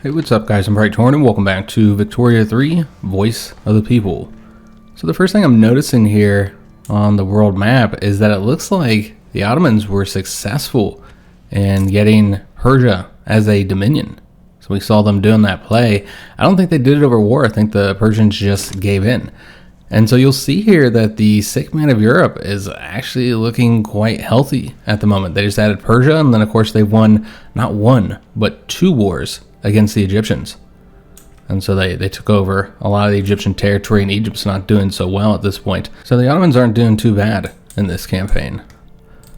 Hey, what's up guys, I'm Praetorian and welcome back to Victoria 3, Voice of the People. So the first thing I'm noticing here on the world map is that it looks like the Ottomans were successful in getting Persia as a dominion. So we saw them doing that play. I don't think they did it over war, I think the Persians just gave in. And so you'll see here that the sick man of Europe is actually looking quite healthy at the moment. They just added Persia, and then of course they've won not one, but 2 wars against the Egyptians. And so they took over a lot of the Egyptian territory, and Egypt's not doing so well at this point. So the Ottomans aren't doing too bad in this campaign.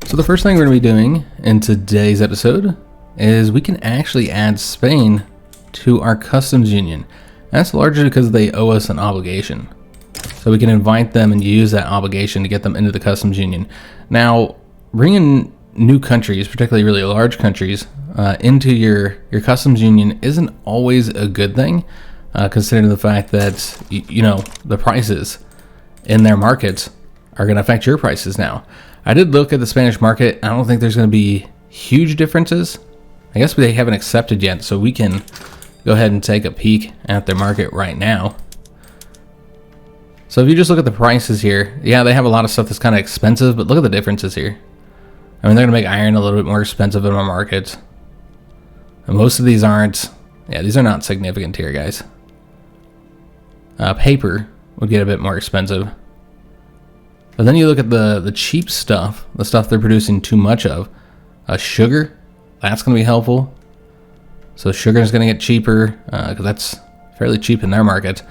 So the first thing we're going to be doing in today's episode is we can actually add Spain to our customs union. That's largely because they owe us an obligation. So we can invite them and use that obligation to get them into the customs union. Now, bringing new countries, particularly really large countries, into your customs union isn't always a good thing, considering the fact that you know the prices in their markets are going to affect your prices now. I did look at the Spanish market. I don't think there's going to be huge differences. I guess they haven't accepted yet, so we can go ahead and take a peek at their market right now. So if you just look at the prices here, yeah, they have a lot of stuff that's kind of expensive, but look at the differences here. I mean, they're going to make iron a little bit more expensive in our market. And most of these aren't, yeah, these are not significant here, guys. Paper would get a bit more expensive. But then you look at the cheap stuff, the stuff they're producing too much of. Sugar, that's going to be helpful. So sugar is going to get cheaper, because that's fairly cheap in their market,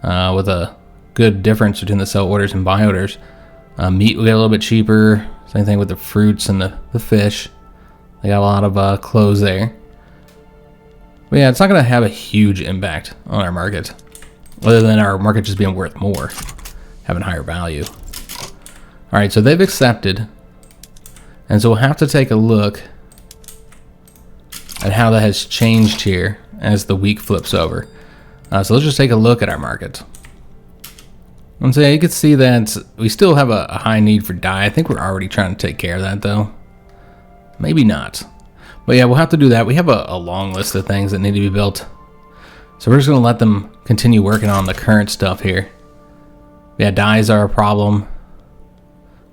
with a good difference between the sell orders and buy orders. Meat will get a little bit cheaper. Same thing with the fruits and the fish. They got a lot of clothes there. But yeah, it's not going to have a huge impact on our market, other than our market just being worth more, having higher value. All right, so they've accepted, and so we'll have to take a look at how that has changed here as the week flips over. So let's just take a look at our market. And so yeah, you can see that we still have a high need for dye. I think we're already trying to take care of that though. Maybe not. But yeah, we'll have to do that. We have a long list of things that need to be built. So we're just going to let them continue working on the current stuff here. Yeah, dyes are a problem.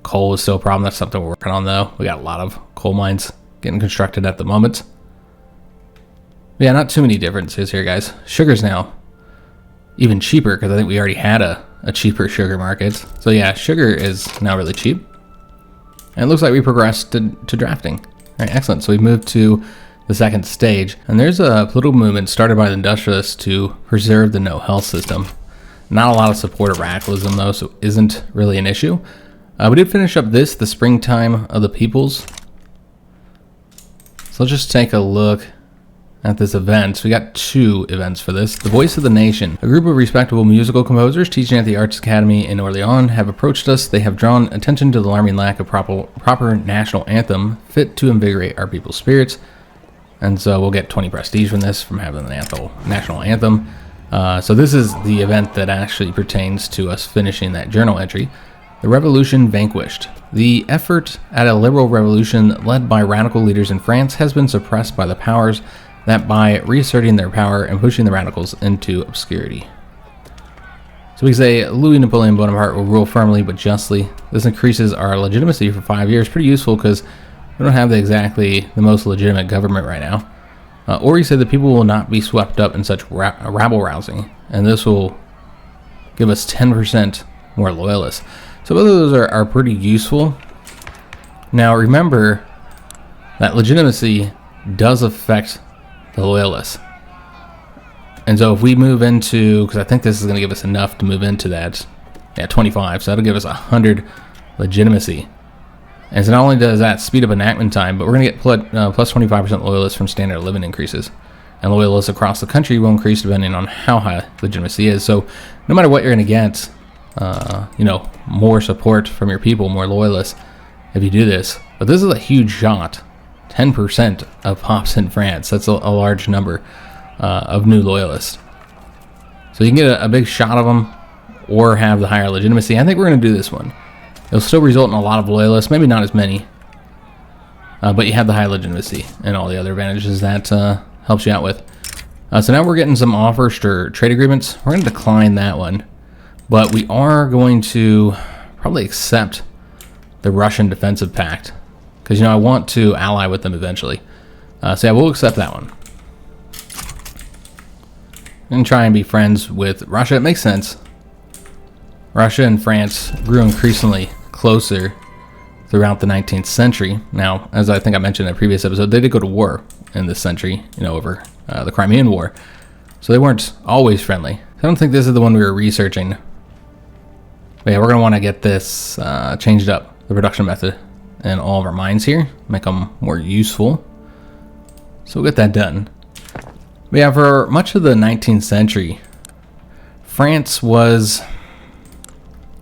Coal is still a problem. That's something we're working on though. We got a lot of coal mines getting constructed at the moment. But yeah, not too many differences here, guys. Sugar's now even cheaper because I think we already had a cheaper sugar market. So yeah, sugar is now really cheap. And it looks like we progressed to drafting. All right, excellent. So we moved to the second stage, and there's a political movement started by the industrialists to preserve the no health system. Not a lot of support of radicalism though, so isn't really an issue. We did finish up the springtime of the peoples. So let's just take a look at this event. So we got 2 events for this. The Voice of the Nation. A group of respectable musical composers teaching at the Arts Academy in Orléans have approached us. They have drawn attention to the alarming lack of proper national anthem fit to invigorate our people's spirits. And so we'll get 20 prestige from this, from having the national anthem. So this is the event that actually pertains to us finishing that journal entry. The Revolution Vanquished. The effort at a liberal revolution led by radical leaders in France has been suppressed by the powers that, by reasserting their power and pushing the radicals into obscurity. So we say Louis Napoleon Bonaparte will rule firmly but justly. This increases our legitimacy for 5 years. Pretty useful because we don't have exactly the most legitimate government right now. Or he said that people will not be swept up in such rabble rousing, and this will give us 10% more loyalists. So both of those are pretty useful. Now remember that legitimacy does affect the loyalists. And so if we move into, because I think this is going to give us enough to move into that, yeah, 25, so that'll give us 100 legitimacy. And so not only does that speed up enactment time, but we're going to get plus 25% loyalists from standard of living increases. And loyalists across the country will increase depending on how high legitimacy is. So no matter what you're going to get, you know, more support from your people, more loyalists if you do this. But this is a huge shot. 10% of pops in France. That's a large number of new loyalists. So you can get a big shot of them or have the higher legitimacy. I think we're going to do this one. It'll still result in a lot of loyalists, maybe not as many, but you have the high legitimacy and all the other advantages that helps you out with. So now we're getting some offers for trade agreements. We're going to decline that one, but we are going to probably accept the Russian Defensive Pact because, you know, I want to ally with them eventually. So yeah, we'll accept that one. And try and be friends with Russia. It makes sense. Russia and France grew increasingly closer throughout the 19th century. Now, as I think I mentioned in a previous episode, they did go to war in this century, you know, over the Crimean War. So they weren't always friendly. I don't think this is the one we were researching. But yeah, we're going to want to get this changed up, the production method, in all of our mines here, make them more useful. So we'll get that done. But yeah, for much of the 19th century, France was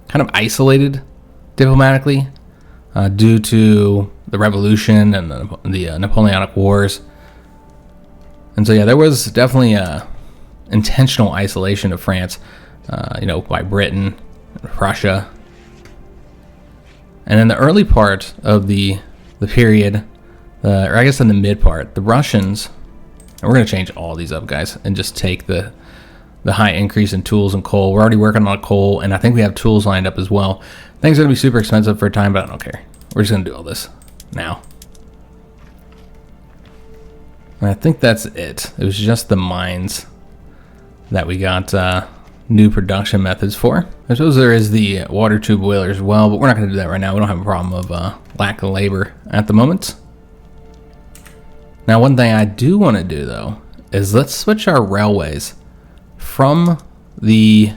kind of isolated diplomatically due to the revolution and the Napoleonic Wars. And so yeah, there was definitely a intentional isolation of France, you know, by Britain, Prussia. And in the early part of the period, or I guess in the mid part, the Russians, and we're going to change all these up, guys, and just take the high increase in tools and coal. We're already working on coal, and I think we have tools lined up as well. Things are going to be super expensive for a time, but I don't care. We're just going to do all this now. And I think that's it. It was just the mines that we got new production methods for. I suppose there is the water tube boiler as well, but we're not going to do that right now. We don't have a problem of lack of labor at the moment. Now, one thing I do want to do, though, is let's switch our railways from the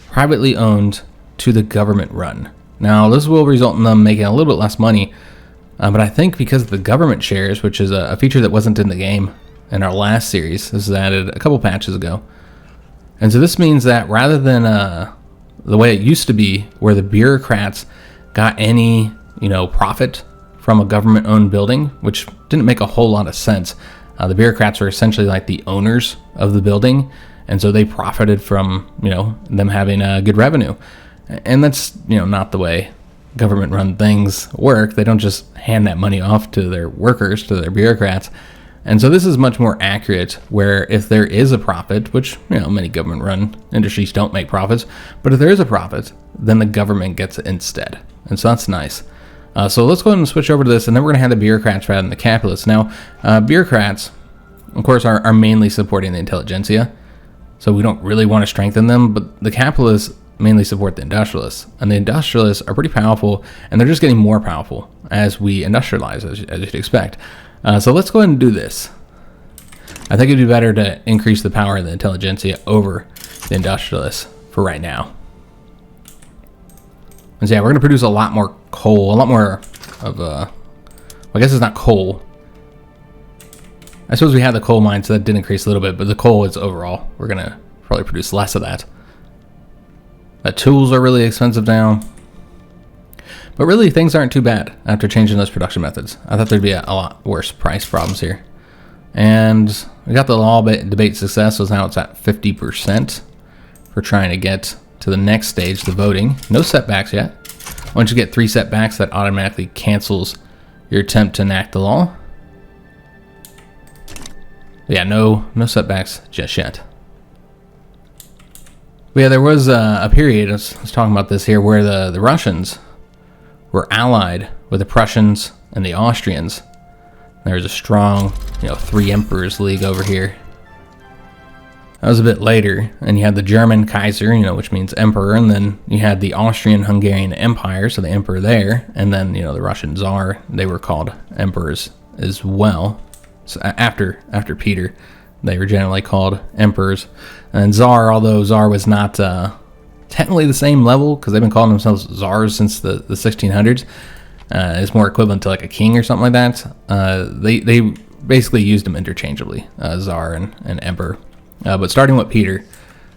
privately owned to the government run. Now, this will result in them making a little bit less money, but I think because of the government shares, which is a feature that wasn't in the game in our last series, this was added a couple patches ago. And so this means that rather than the way it used to be, where the bureaucrats got any, you know, profit from a government-owned building, which didn't make a whole lot of sense. The bureaucrats were essentially like the owners of the building, and so they profited from, you know, them having a good revenue. And that's, you know, not the way government-run things work. They don't just hand that money off to their workers, to their bureaucrats. And so this is much more accurate, where if there is a profit, which, you know, many government-run industries don't make profits, but if there is a profit, then the government gets it instead. And so that's nice. So let's go ahead and switch over to this, and then we're going to have the bureaucrats rather than the capitalists. Now, bureaucrats, of course, are mainly supporting the intelligentsia, so we don't really want to strengthen them, but the capitalists mainly support the industrialists, and the industrialists are pretty powerful, and they're just getting more powerful as we industrialize, as you'd expect. So let's go ahead and do this. I think it'd be better to increase the power of the intelligentsia over the industrialists for right now. And so yeah, we're going to produce a lot more coal, a lot more of well, I guess it's not coal. I suppose we had the coal mine, so that did increase a little bit, but the coal is overall, we're going to probably produce less of that. The tools are really expensive now. But really, things aren't too bad after changing those production methods. I thought there'd be a lot worse price problems here. And we got the law debate success, so now it's at 50% for trying to get to the next stage, the voting. No setbacks yet. Once you get 3 setbacks, that automatically cancels your attempt to enact the law. But yeah, no setbacks just yet. But yeah, there was a period, I was talking about this here, where the Russians were allied with the Prussians and the Austrians. There was a strong, you know, 3 emperors league over here. That was a bit later, and you had the German Kaiser, you know, which means emperor, and then you had the Austrian-Hungarian Empire, so the emperor there, and then, you know, the Russian Tsar, they were called emperors as well. So after Peter, they were generally called emperors. And Tsar, although Tsar was not technically the same level, because they've been calling themselves Tsars since the 1600s, is more equivalent to like a king or something like that. They basically used them interchangeably, Tsar and emperor. But starting with Peter,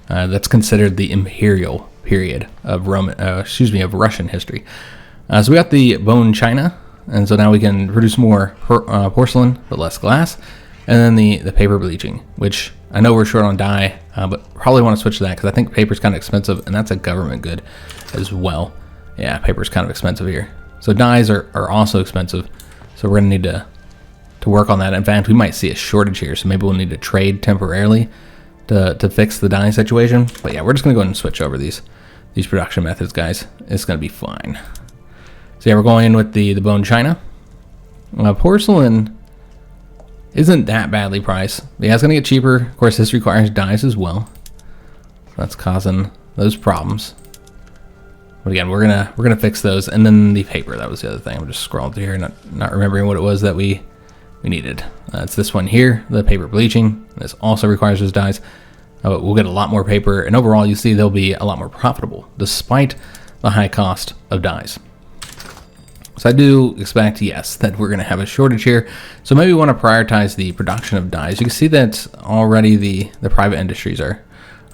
that's considered the imperial period of Russian history. So we got the bone china, and so now we can produce more porcelain but less glass, and then the paper bleaching, which I know we're short on dye, but probably want to switch to that because I think paper's kind of expensive, and that's a government good as well. Yeah, paper's kind of expensive here. So dyes are also expensive, so we're gonna need to work on that. In fact, we might see a shortage here, so maybe we'll need to trade temporarily to fix the dye situation. But yeah, we're just gonna go ahead and switch over these production methods, guys. It's gonna be fine. So yeah, we're going in with the bone china. Porcelain isn't that badly priced. But yeah, it's gonna get cheaper. Of course, this requires dyes as well. So that's causing those problems. But again, we're gonna fix those. And then the paper, that was the other thing. I'm just scrolling through here, not remembering what it was that we needed. It's this one here, the paper bleaching. This also requires those dyes. But we'll get a lot more paper, and overall you see they'll be a lot more profitable despite the high cost of dyes. So I do expect, yes, that we're going to have a shortage here. So maybe we want to prioritize the production of dyes. You can see that already the private industries are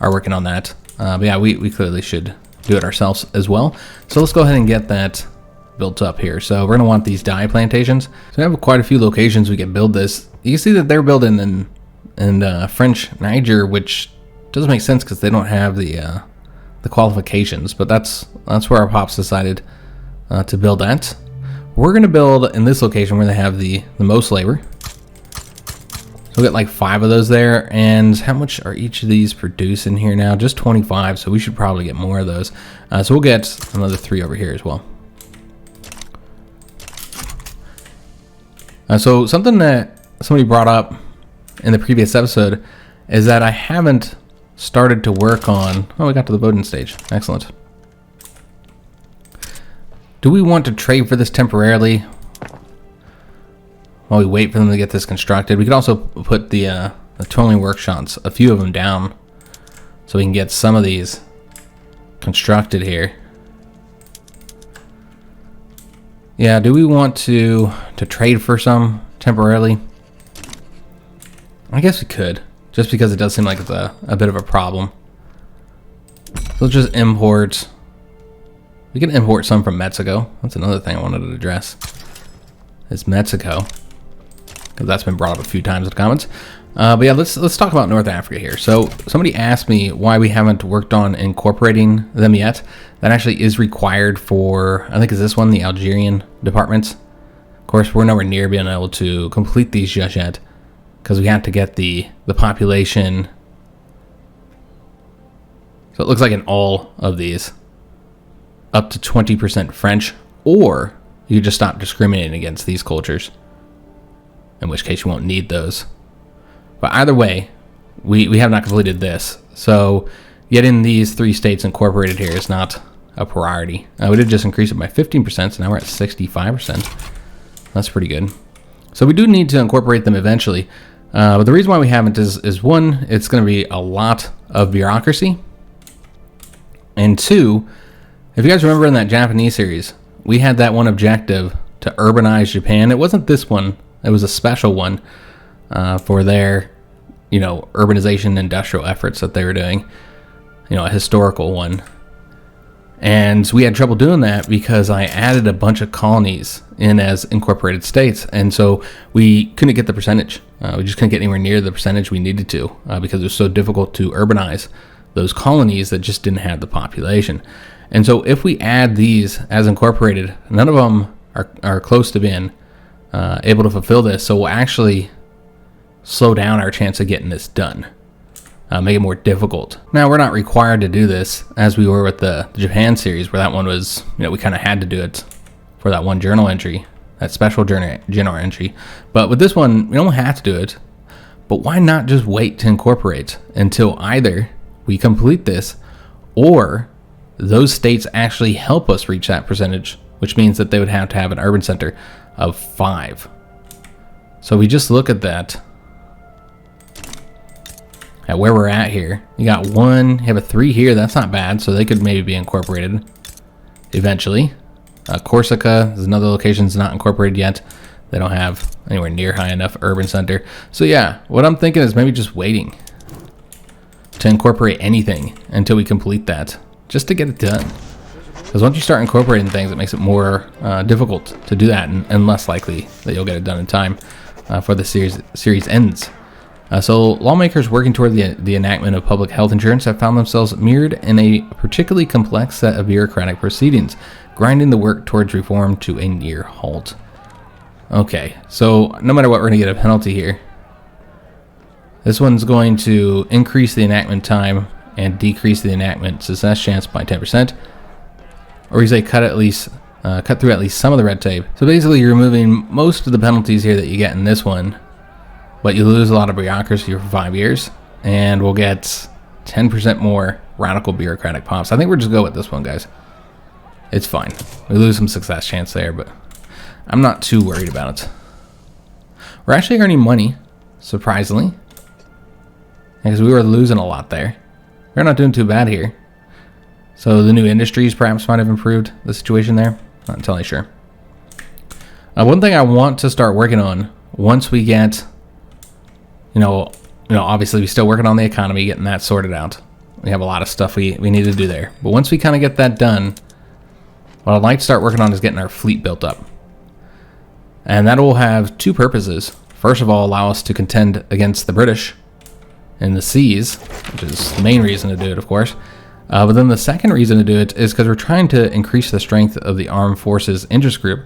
working on that. But yeah, we clearly should do it ourselves as well. So let's go ahead and get that built up here. So we're going to want these dye plantations. So we have quite a few locations we can build this. You can see that they're building in French Niger, which doesn't make sense because they don't have the qualifications. But that's where our pops decided to build at. We're going to build in this location where they have the most labor. So we'll get like 5 of those there. And how much are each of these producing here now? Just 25. So we should probably get more of those. So we'll get another 3 over here as well. So something that somebody brought up in the previous episode is that I haven't started to work on... Oh, we got to the voting stage. Excellent. Do we want to trade for this temporarily while we wait for them to get this constructed? We could also put the tooling workshops, a few of them down, so we can get some of these constructed here. Yeah, do we want to trade for some temporarily? I guess we could, just because it does seem like it's a bit of a problem. So let's just import. We can import some from Mexico. That's another thing I wanted to address. Is Mexico, because that's been brought up a few times in the comments. But yeah, let's talk about North Africa here. So somebody asked me why we haven't worked on incorporating them yet. That actually is required for, I think is this one, the Algerian departments. Of course, we're nowhere near being able to complete these just yet, because we have to get the population. So it looks like in all of these, up to 20% French, or you just stop discriminating against these cultures, in which case you won't need those. But either way, we have not completed this. So getting these 3 states incorporated here is not a priority. We did just increase it by 15%, so now we're at 65%. That's pretty good. So we do need to incorporate them eventually. But the reason why we haven't is one, it's going to be a lot of bureaucracy. And 2, if you guys remember in that Japanese series, we had that one objective to urbanize Japan. It wasn't this one. It was a special one for their, urbanization industrial efforts that they were doing. A historical one. And we had trouble doing that because I added a bunch of colonies in as incorporated states. And so we couldn't get the percentage. We just couldn't get anywhere near the percentage we needed to because it was so difficult to urbanize those colonies that just didn't have the population. And so if we add these as incorporated, none of them are close to being able to fulfill this. So we'll actually slow down our chance of getting this done. Make it more difficult. Now, we're not required to do this as we were with the Japan series, where that one was, we kind of had to do it for that one journal entry, that special journal entry. But with this one, we don't have to do it. But why not just wait to incorporate until either we complete this or those states actually help us reach that percentage, which means that they would have to have an urban center of 5. So we just look at that. At where we're at here, you got 1, you have a 3 here. That's not bad, so they could maybe be incorporated eventually. Corsica is another location that's not incorporated yet. They don't have anywhere near high enough urban center. So yeah, what I'm thinking is maybe just waiting to incorporate anything until we complete that, just to get it done. Because once you start incorporating things, it makes it more difficult to do that, and less likely that you'll get it done in time for the series ends. So lawmakers working toward the enactment of public health insurance have found themselves mirrored in a particularly complex set of bureaucratic proceedings, grinding the work towards reform to a near halt. Okay, so no matter what, we're going to get a penalty here. This one's going to increase the enactment time and decrease the enactment success chance by 10%. Or you say cut through at least some of the red tape. So basically you're removing most of the penalties here that you get in this one, but you lose a lot of bureaucracy for 5 years, and we'll get 10% more radical bureaucratic pops. I think we're just go with this one, guys. It's fine. We lose some success chance there, but I'm not too worried about it. We're actually earning money, surprisingly, because we were losing a lot there. We're not doing too bad here. So the new industries perhaps might have improved the situation there. Not entirely sure. One thing I want to start working on once we get, obviously we're still working on the economy, getting that sorted out. We have a lot of stuff we need to do there. But once we kind of get that done, what I'd like to start working on is getting our fleet built up. And that will have two purposes. First of all, allow us to contend against the British in the seas, which is the main reason to do it, of course. But then the second reason to do it is because we're trying to increase the strength of the armed forces interest group.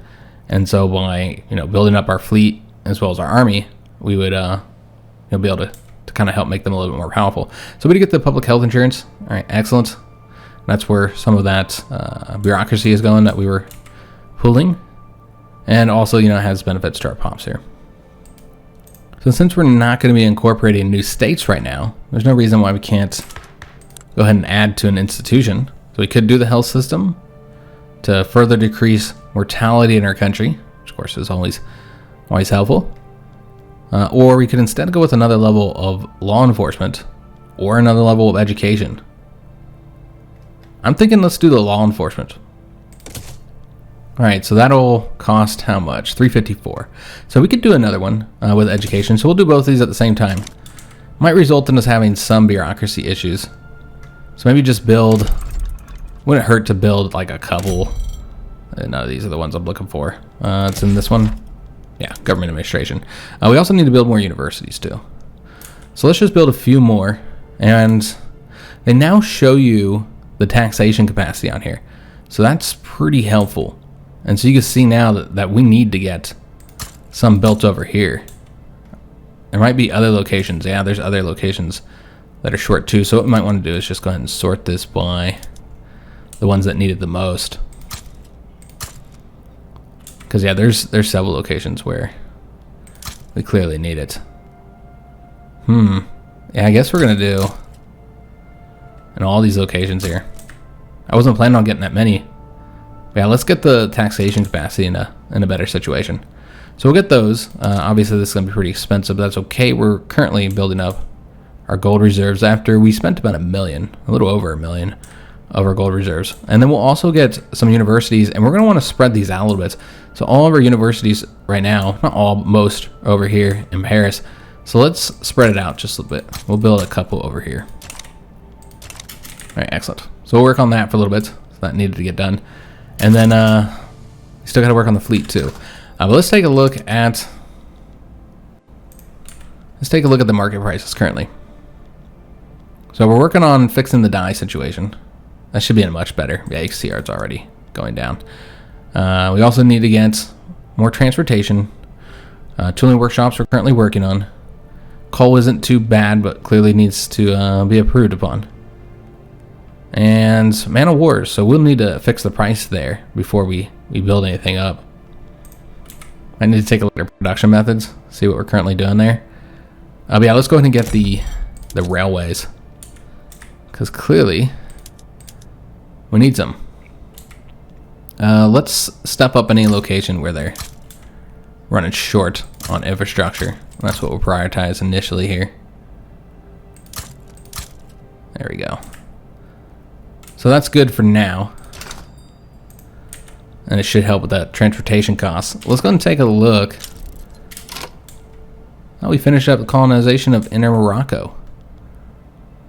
And so by building up our fleet as well as our army, we would be able to kind of help make them a little bit more powerful. So we get the public health insurance. All right, excellent. That's where some of that bureaucracy is going that we were pulling. And also, it has benefits to our pops here. So since we're not going to be incorporating new states right now, there's no reason why we can't go ahead and add to an institution. So we could do the health system to further decrease mortality in our country, which of course is always helpful. Or we could instead go with another level of law enforcement or another level of education. I'm thinking let's do the law enforcement. All right, so that'll cost how much? $354. So we could do another one with education. So we'll do both of these at the same time. Might result in us having some bureaucracy issues. So maybe just build, wouldn't hurt to build like a couple. None of these are the ones I'm looking for. It's in this one. Yeah, government administration. We also need to build more universities too. So let's just build a few more. And they now show you the taxation capacity on here. So that's pretty helpful. And so you can see now that we need to get some built over here. There might be other locations. Yeah, there's other locations that are short too. So what we might want to do is just go ahead and sort this by the ones that need it the most. Because yeah, there's several locations where we clearly need it. Yeah, I guess we're gonna do in all these locations here. I wasn't planning on getting that many. Yeah, let's get the taxation capacity in a better situation. So we'll get those. Obviously this is gonna be pretty expensive, but that's okay. We're currently building up our gold reserves after we spent about $1 million, a little over $1 million of our gold reserves. And then we'll also get some universities, and we're gonna wanna spread these out a little bit. So all of our universities right now, not all, most over here in Paris. So let's spread it out just a little bit. We'll build a couple over here. All right, excellent. So we'll work on that for a little bit. So that needed to get done. And then we still gotta work on the fleet too. But let's take a look at the market prices currently. So we're working on fixing the dye situation. That should be in much better. Yeah, you can see it's already going down. We also need to get more transportation. Tooling workshops we're currently working on. Coal isn't too bad, but clearly needs to be approved upon. And man of wars, so we'll need to fix the price there before we build anything up. I need to take a look at our production methods, see what we're currently doing there. But yeah, let's go ahead and get the railways, because clearly we need some. Let's step up any location where they're running short on infrastructure. That's what we'll prioritize initially here. There we go. So that's good for now. And it should help with that transportation costs. Let's go and take a look. Oh, we finished up the colonization of Inner Morocco. All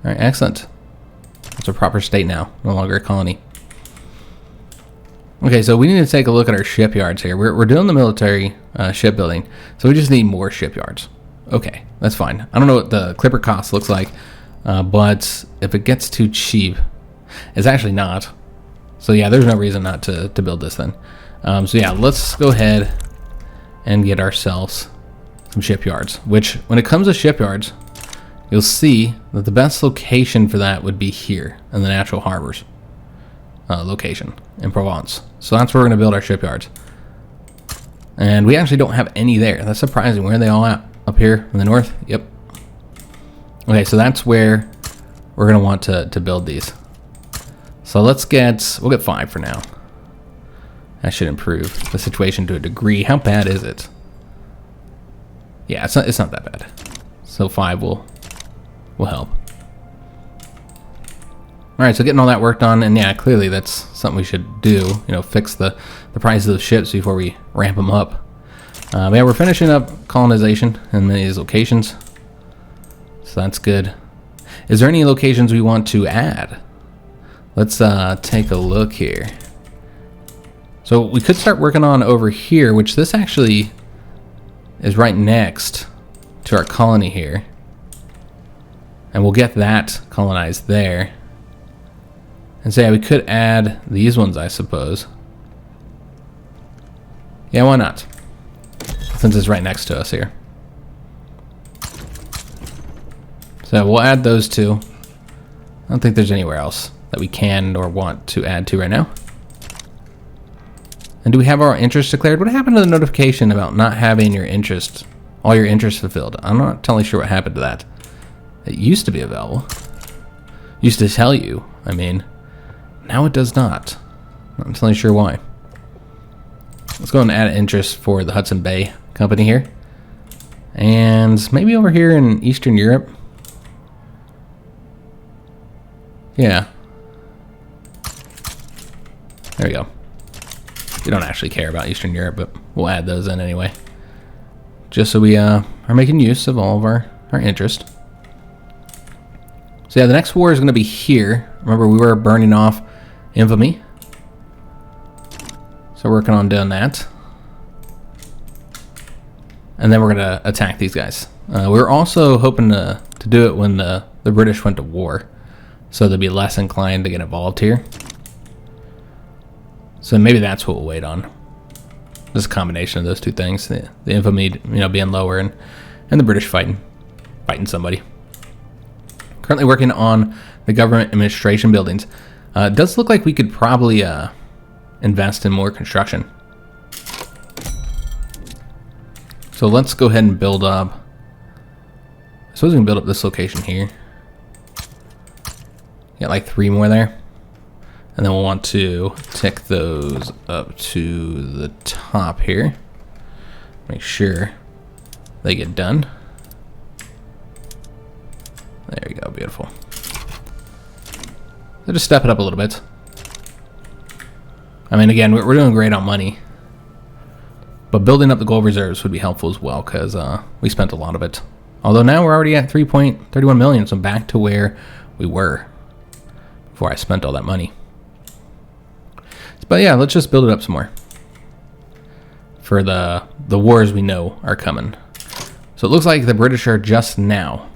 right, excellent. It's a proper state now, no longer a colony. Okay, so we need to take a look at our shipyards here. We're doing the military shipbuilding, so we just need more shipyards. Okay, that's fine. I don't know what the clipper cost looks like, but if it gets too cheap, it's actually not. So yeah, there's no reason not to build this then. So yeah, let's go ahead and get ourselves some shipyards. Which, when it comes to shipyards, you'll see that the best location for that would be here in the natural harbors location in Provence. So that's where we're going to build our shipyards. And we actually don't have any there. That's surprising. Where are they all at? Up here in the north? Yep. Okay, so that's where we're going to want to build these. So we'll get 5 for now. That should improve the situation to a degree. How bad is it? Yeah, it's not that bad. So 5 will help. All right, so getting all that work done, and yeah, clearly that's something we should do. You know, fix the prices of the ships before we ramp them up. But yeah, we're finishing up colonization in many of these locations, so that's good. Is there any locations we want to add? Let's take a look here. So we could start working on over here, which this actually is right next to our colony here. And we'll get that colonized there. And so yeah, we could add these ones, I suppose. Yeah, why not? Since it's right next to us here. So we'll add those two. I don't think there's anywhere else that we can or want to add to right now. And do we have our interest declared? What happened to the notification about not having your interest, all your interests fulfilled? I'm not totally sure what happened to that. It used to be available. Used to tell you, I mean. Now it does not. Not entirely sure why. Let's go and add interest for the Hudson Bay Company here. And maybe over here in Eastern Europe. Yeah. There we go. We don't actually care about Eastern Europe, but we'll add those in anyway. Just so we are making use of all of our interest. So yeah, the next war is going to be here. Remember, we were burning off Infamy. So working on doing that. And then we're going to attack these guys. We're also hoping to do it when the British went to war. So they'll be less inclined to get involved here. So maybe that's what we'll wait on. Just a combination of those two things. The Infamy, being lower and the British fighting somebody. Currently working on the government administration buildings. It does look like we could probably invest in more construction. So let's go ahead and build up. I suppose we can build up this location here. Get like 3 more there. And then we'll want to tick those up to the top here. Make sure they get done. There you go, beautiful. So just step it up a little bit. I mean, again, we're doing great on money. But building up the gold reserves would be helpful as well, because we spent a lot of it. Although now we're already at 3.31 million, so back to where we were before I spent all that money. But yeah, let's just build it up some more for the wars we know are coming. So it looks like the British are just now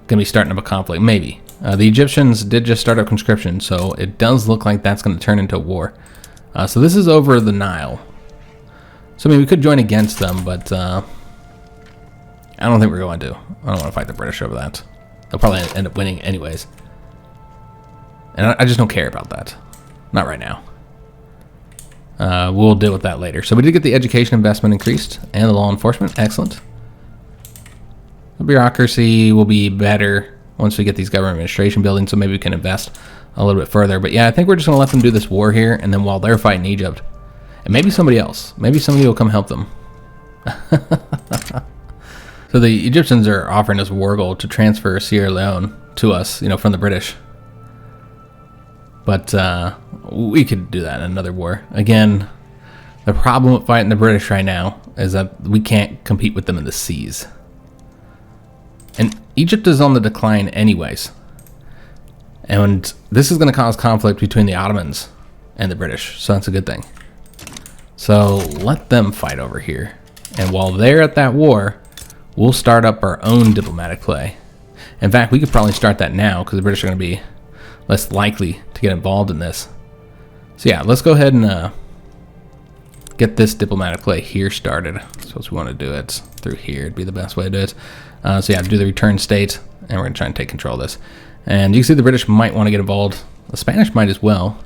going to be starting up a conflict, maybe. The Egyptians did just start up conscription, so it does look like that's going to turn into a war. So this is over the Nile. So I mean, we could join against them, but I don't think we're going to. I don't want to fight the British over that. They'll probably end up winning anyways. And I just don't care about that. Not right now. We'll deal with that later. So we did get the education investment increased and the law enforcement. Excellent. The bureaucracy will be better once we get these government administration buildings, so maybe we can invest a little bit further. But yeah, I think we're just going to let them do this war here, and then while they're fighting Egypt, and maybe somebody else, maybe somebody will come help them. So the Egyptians are offering us war gold to transfer Sierra Leone to us, from the British. But we could do that in another war. Again, the problem with fighting the British right now is that we can't compete with them in the seas. And Egypt is on the decline anyways. And this is going to cause conflict between the Ottomans and the British. So that's a good thing. So let them fight over here. And while they're at that war, we'll start up our own diplomatic play. In fact, we could probably start that now because the British are going to be less likely to get involved in this. So yeah, let's go ahead and get this diplomatic play here started. So if we want to do it through here, it'd be the best way to do it. So yeah, do the return state, and we're going to try and take control of this. And you can see the British might want to get involved. The Spanish might as well.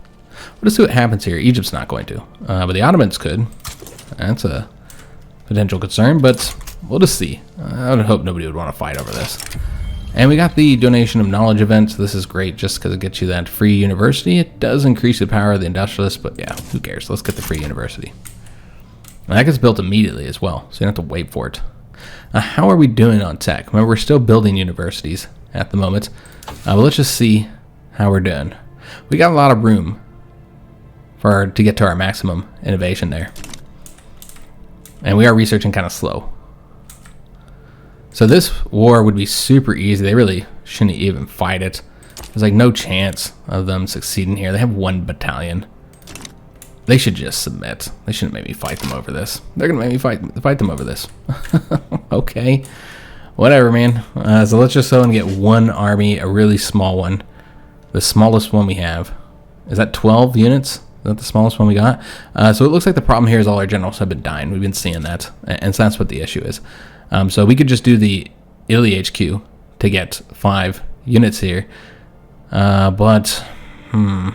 We'll just see what happens here. Egypt's not going to. But the Ottomans could. That's a potential concern, but we'll just see. I would hope nobody would want to fight over this. And we got the donation of knowledge event. So this is great just because it gets you that free university. It does increase the power of the industrialists, but yeah, who cares? Let's get the free university. And that gets built immediately as well, so you don't have to wait for it. How are we doing on tech? Remember, we're still building universities at the moment. But let's just see how we're doing. We got a lot of room to get to our maximum innovation there. And we are researching kind of slow. So this war would be super easy. They really shouldn't even fight it. There's like no chance of them succeeding here. They have 1 battalion. They should just submit. They shouldn't make me fight them over this. They're gonna make me fight them over this. Okay, whatever, man. So let's just go and get 1 army, a really small one, the smallest one we have. Is that 12 units? Is that the smallest one we got? So it looks like the problem here is all our generals have been dying. We've been seeing that, and so that's what the issue is. So we could just do the Italy HQ to get 5 units here, but I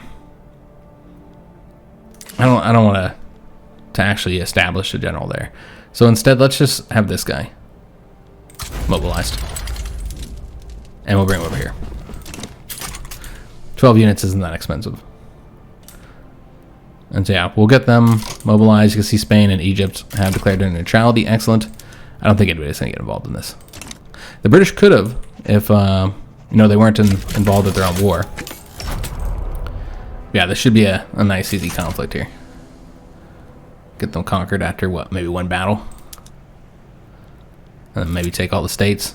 don't want to actually establish a general there. So instead, let's just have this guy mobilized, and we'll bring him over here. 12 units isn't that expensive. And so yeah, we'll get them mobilized. You can see Spain and Egypt have declared their neutrality. Excellent. I don't think anybody's going to get involved in this. The British could have if they weren't involved with their own war. Yeah, this should be a nice, easy conflict here. Get them conquered after, what, maybe 1 battle? And then maybe take all the states.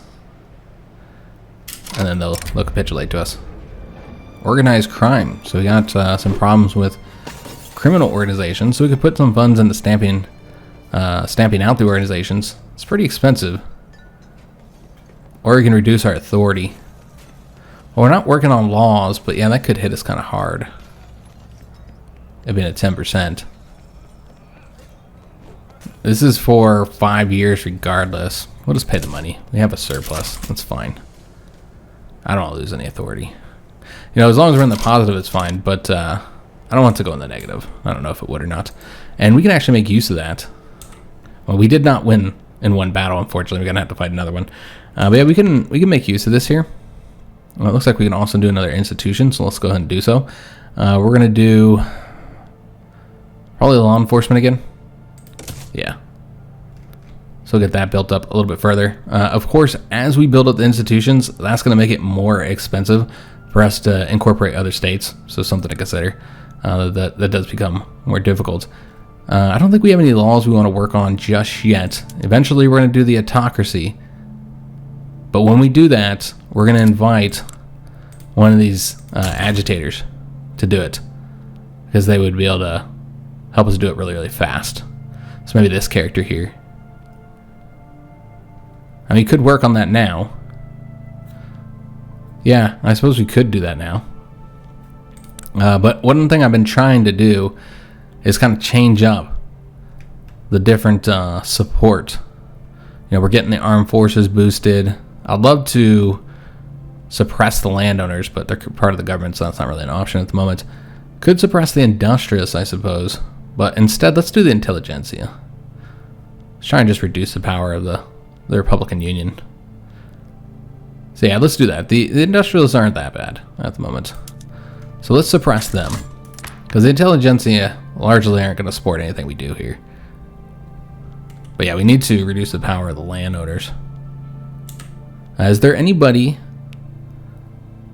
And then they'll capitulate to us. Organized crime. So we got some problems with criminal organizations. So we could put some funds into stamping out the organizations. It's pretty expensive. Or we can reduce our authority. Well, we're not working on laws, but yeah, that could hit us kind of hard. It'd be at 10%. This is for 5 years regardless. We'll just pay the money. We have a surplus. That's fine. I don't want to lose any authority. As long as we're in the positive, it's fine, but I don't want to go in the negative. I don't know if it would or not. And we can actually make use of that. Well, we did not win in 1 battle, unfortunately. We're going to have to fight another one. But yeah, we can make use of this here. Well, it looks like we can also do another institution, so let's go ahead and do so. We're going to do probably law enforcement again. Yeah. So we'll get that built up a little bit further. Of course, as we build up the institutions, that's going to make it more expensive for us to incorporate other states. So something to consider. That does become more difficult. I don't think we have any laws we want to work on just yet. Eventually, we're going to do the autocracy. But when we do that, we're going to invite one of these agitators to do it. Because they would be able to help us do it really, really fast. So maybe this character here. I mean, you could work on that now. Yeah, I suppose we could do that now. But one thing I've been trying to do is kind of change up the different support. We're getting the armed forces boosted. I'd love to suppress the landowners, but they're part of the government, so that's not really an option at the moment. Could suppress the industrialists, I suppose. But instead, let's do the intelligentsia. Let's try and just reduce the power of the Republican Union. So yeah, let's do that. The industrialists aren't that bad at the moment. So let's suppress them. Because the intelligentsia largely aren't going to support anything we do here. But yeah, we need to reduce the power of the landowners. Is there anybody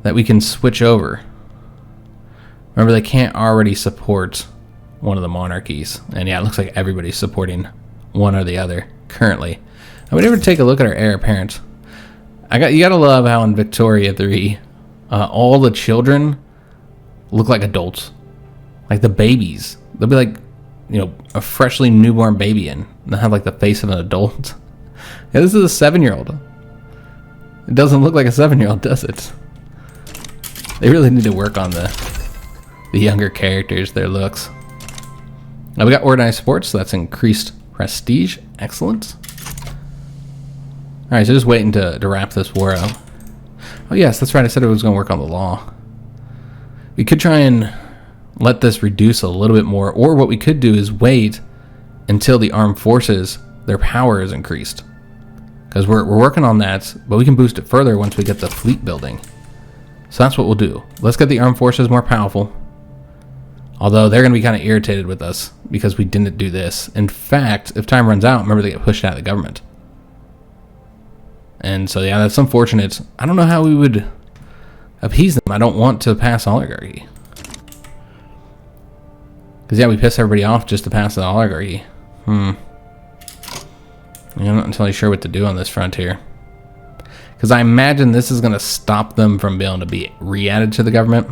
that we can switch over? Remember, they can't already support one of the monarchies. And yeah, it looks like everybody's supporting one or the other currently. And we never take a look at our heir apparent. You gotta love how in Victoria III, all the children look like adults. Like the babies. They'll be like, a freshly newborn baby and they'll have like the face of an adult. Yeah, this is a 7-year-old. It doesn't look like a 7-year-old, does it? They really need to work on the younger characters, their looks. Now we got organized sports, so that's increased prestige. Excellent. Alright, so just waiting to wrap this war up. Oh yes, that's right, I said it was going to work on the law. We could try and let this reduce a little bit more, or what we could do is wait until the armed forces, their power is increased. Because we're working on that, but we can boost it further once we get the fleet building. So that's what we'll do. Let's get the armed forces more powerful. Although they're going to be kind of irritated with us because we didn't do this. In fact, if time runs out, remember they get pushed out of the government. And so yeah, that's unfortunate. I don't know how we would appease them. I don't want to pass oligarchy. Because yeah, we piss everybody off just to pass the oligarchy. I'm not entirely sure what to do on this frontier. Because I imagine this is going to stop them from being able to be re-added to the government.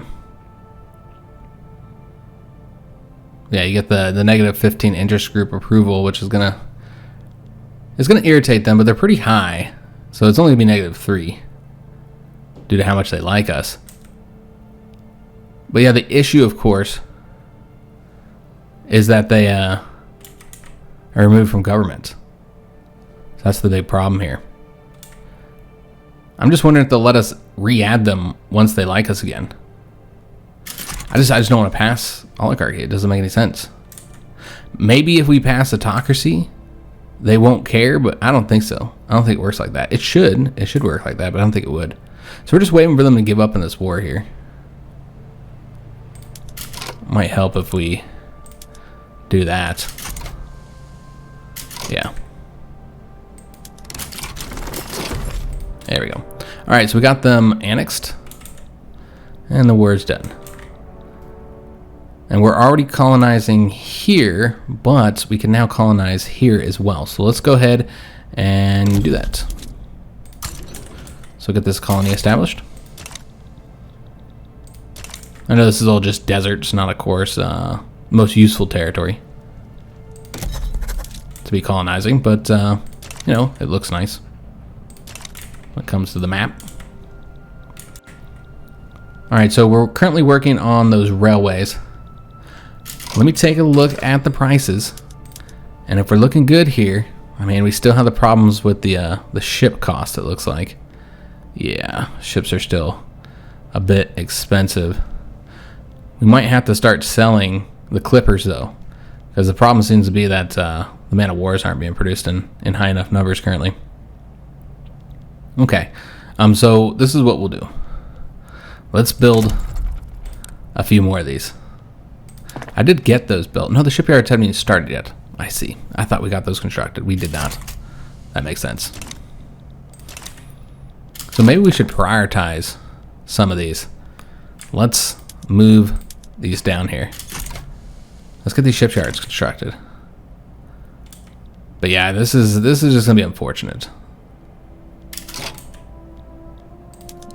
Yeah, you get the negative 15 interest group approval, which is going to irritate them, but they're pretty high. So it's only going to be negative 3 due to how much they like us. But yeah, the issue, of course, is that they are removed from government. So that's the big problem here. I'm just wondering if they'll let us re-add them once they like us again. I just don't want to pass oligarchy. It doesn't make any sense. Maybe if we pass autocracy, they won't care, but I don't think so. I don't think it works like that. It should. It should work like that, but I don't think it would. So we're just waiting for them to give up in this war here. Might help if we do that. Yeah. There we go. Alright, so we got them annexed. And the war's done. And we're already colonizing here, but we can now colonize here as well. So let's go ahead and do that. So get this colony established. I know this is all just deserts, not, of course, most useful territory to be colonizing, but, you know, it looks nice when it comes to the map. Alright, so we're currently working on those railways. Let me take a look at the prices, and if we're looking good here, I mean, we still have the problems with the ship cost, it looks like. Yeah, ships are still a bit expensive. We might have to start selling the clippers, though, because the problem seems to be that the man of wars aren't being produced in high enough numbers currently. Okay, so this is what we'll do. Let's build a few more of these. I did get those built. No, the shipyards haven't even started yet. I see. I thought we got those constructed. We did not. That makes sense. So maybe we should prioritize some of these. Let's move these down here. Let's get these shipyards constructed. But yeah, this is just gonna be unfortunate.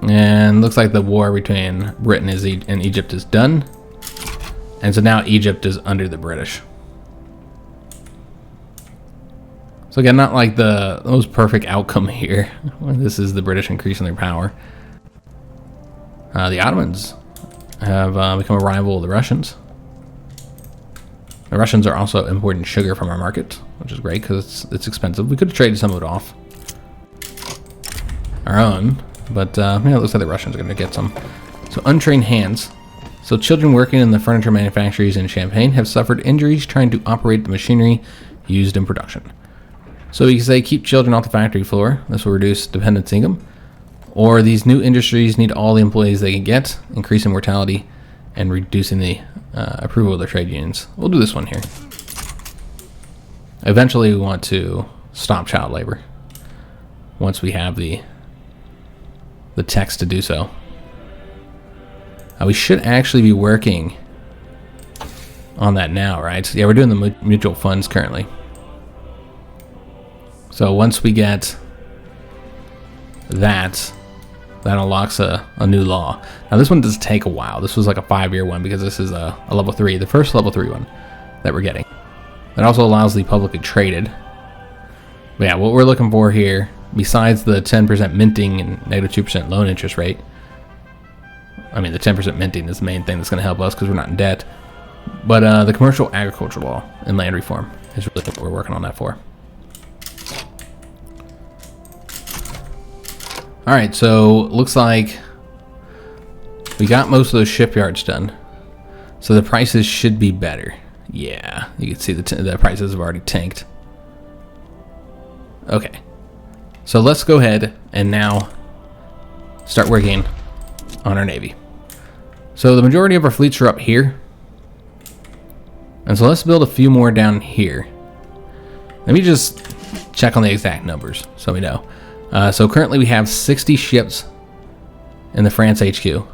And looks like the war between Britain and Egypt is done. And so now Egypt is under the British. So again, not like the most perfect outcome here. This is the British increasing their power. The Ottomans have become a rival of the Russians. The Russians are also importing sugar from our market, which is great because it's expensive. We could have traded some of it off our own, but yeah, it looks like the Russians are going to get some. So untrained hands. So children working in the furniture manufactories in Champagne have suffered injuries trying to operate the machinery used in production. So we can say keep children off the factory floor. This will reduce dependence income. Or these new industries need all the employees they can get, increasing mortality and reducing the approval of their trade unions. We'll do this one here. Eventually we want to stop child labor once we have the text to do so. We should actually be working on that now, right? Yeah, we're doing the mutual funds currently. So once we get that unlocks a new law. Now this one does take a while. This was like a 5-year one because this is a level 3, the first level 3 one that we're getting. It also allows the publicly traded. But yeah, what we're looking for here, besides the 10% minting and negative 2% loan interest rate, I mean, the 10% minting is the main thing that's going to help us because we're not in debt. But the commercial agricultural law and land reform is really what we're working on that for. All right, so looks like we got most of those shipyards done. So the prices should be better. Yeah, you can see the prices have already tanked. Okay, so let's go ahead and now start working on our navy. So the majority of our fleets are up here. And so let's build a few more down here. Let me just check on the exact numbers so we know. So currently we have 60 ships in the France HQ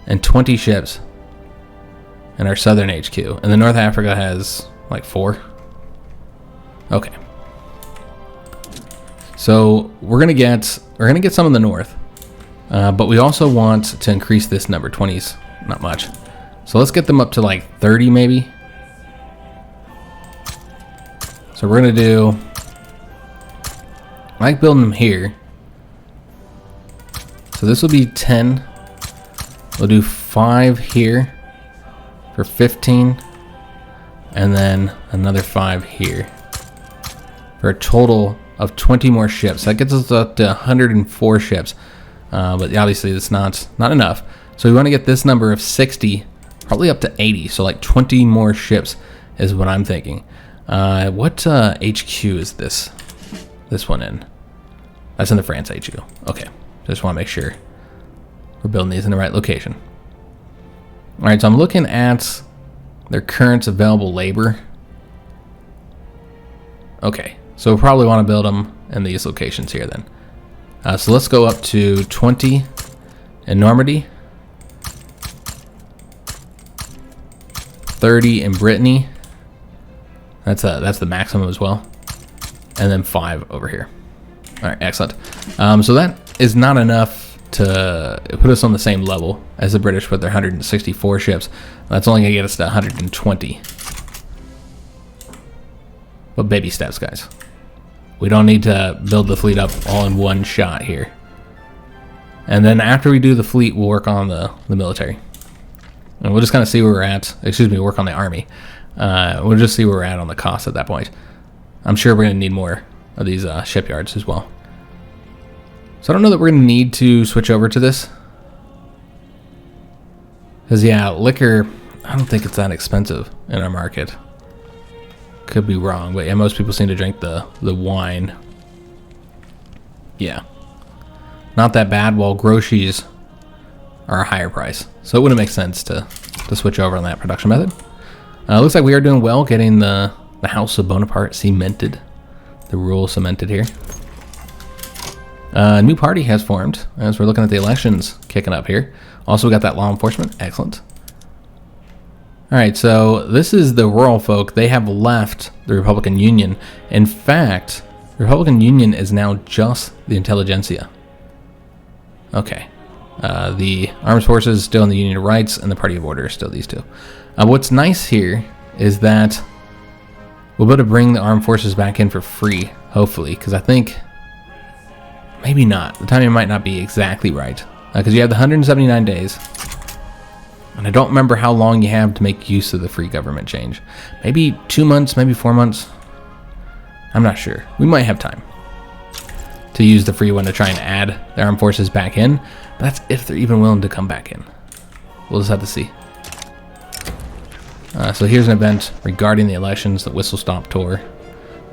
and 20 ships in our southern HQ. And then North Africa has like 4. Okay. So we're gonna get some in the north, but we also want to increase this number. 20's not much. So let's get them up to like 30 maybe. So we're gonna do, I like building them here. So this will be 10. We'll do 5 here for 15. And then another 5 here for a total of 20 more ships. That gets us up to 104 ships. But obviously it's not enough. So we want to get this number of 60, probably up to 80. So like 20 more ships is what I'm thinking. What HQ is this one in? That's in the France HQ. Okay, just want to make sure we're building these in the right location. All right, so I'm looking at their current available labor. Okay, so we'll probably want to build them in these locations here then. So let's go up to 20 in Normandy, 30 in Brittany. That's the maximum as well, and then 5 over here. All right, excellent. So that is not enough to put us on the same level as the British with their 164 ships. That's only gonna get us to 120. But baby steps, guys. We don't need to build the fleet up all in one shot here. And then after we do the fleet, we'll work on the military. And we'll just kind of see where we're at. Excuse me, work on the army. We'll just see where we're at on the cost at that point. I'm sure we're going to need more of these shipyards as well. So I don't know that we're going to need to switch over to this. Because, yeah, liquor, I don't think it's that expensive in our market. Could be wrong, but yeah, most people seem to drink the wine. Yeah. Not that bad, while groceries are a higher price. So it wouldn't make sense to switch over on that production method. Looks like we are doing well getting the House of Bonaparte cemented. The rule cemented here. A new party has formed as we're looking at the elections kicking up here. Also, we got that law enforcement. Excellent. All right, so this is the rural folk. They have left the Republican Union. In fact, the Republican Union is now just the intelligentsia. Okay. The armed forces still in the Union of Rights, and the Party of Order is still these two. What's nice here is that we'll be able to bring the armed forces back in for free, hopefully, because I think maybe not. The timing might not be exactly right, because you have the 179 days, and I don't remember how long you have to make use of the free government change. Maybe 2 months, maybe 4 months. I'm not sure. We might have time to use the free one to try and add the armed forces back in, but that's if they're even willing to come back in. We'll just have to see. So here's an event regarding the elections, the Whistle Stop Tour.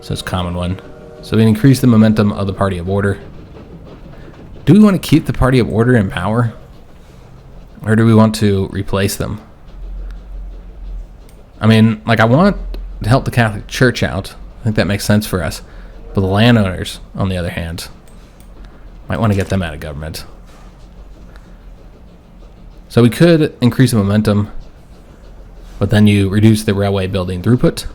So it's a common one. So we increase the momentum of the Party of Order. Do we want to keep the Party of Order in power? Or do we want to replace them? I mean, like, I want to help the Catholic Church out. I think that makes sense for us. But the landowners, on the other hand, might want to get them out of government. So we could increase the momentum, but then you reduce the railway building throughput.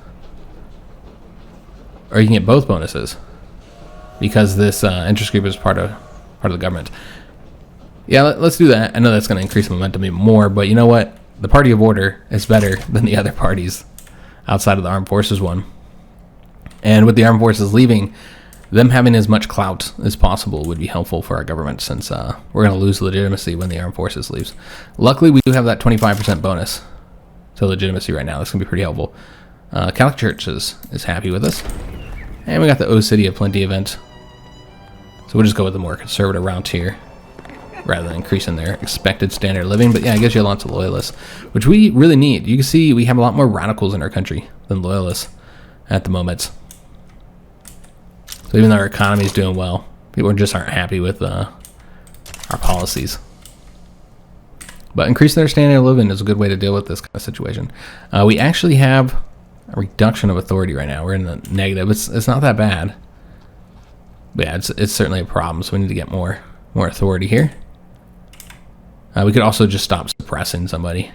Or you can get both bonuses, because this interest group is part of the government. Yeah, let's do that. I know that's going to increase momentum even more, but you know what? The Party of Order is better than the other parties outside of the Armed Forces one. And with the Armed Forces leaving, them having as much clout as possible would be helpful for our government, since we're going to lose legitimacy when the Armed Forces leaves. Luckily, we do have that 25% bonus to legitimacy right now. That's going to be pretty helpful. Catholic Church is happy with us. And we got the O City of Plenty event. So we'll just go with the more conservative route here, rather than increasing their expected standard of living. But yeah, it gives you lots of loyalists, which we really need. You can see we have a lot more radicals in our country than loyalists at the moment. So even though our economy is doing well, people just aren't happy with our policies. But increasing their standard of living is a good way to deal with this kind of situation. We actually have a reduction of authority right now. We're in the negative. It's not that bad. But yeah, it's certainly a problem, so we need to get more authority here. We could also just stop suppressing somebody.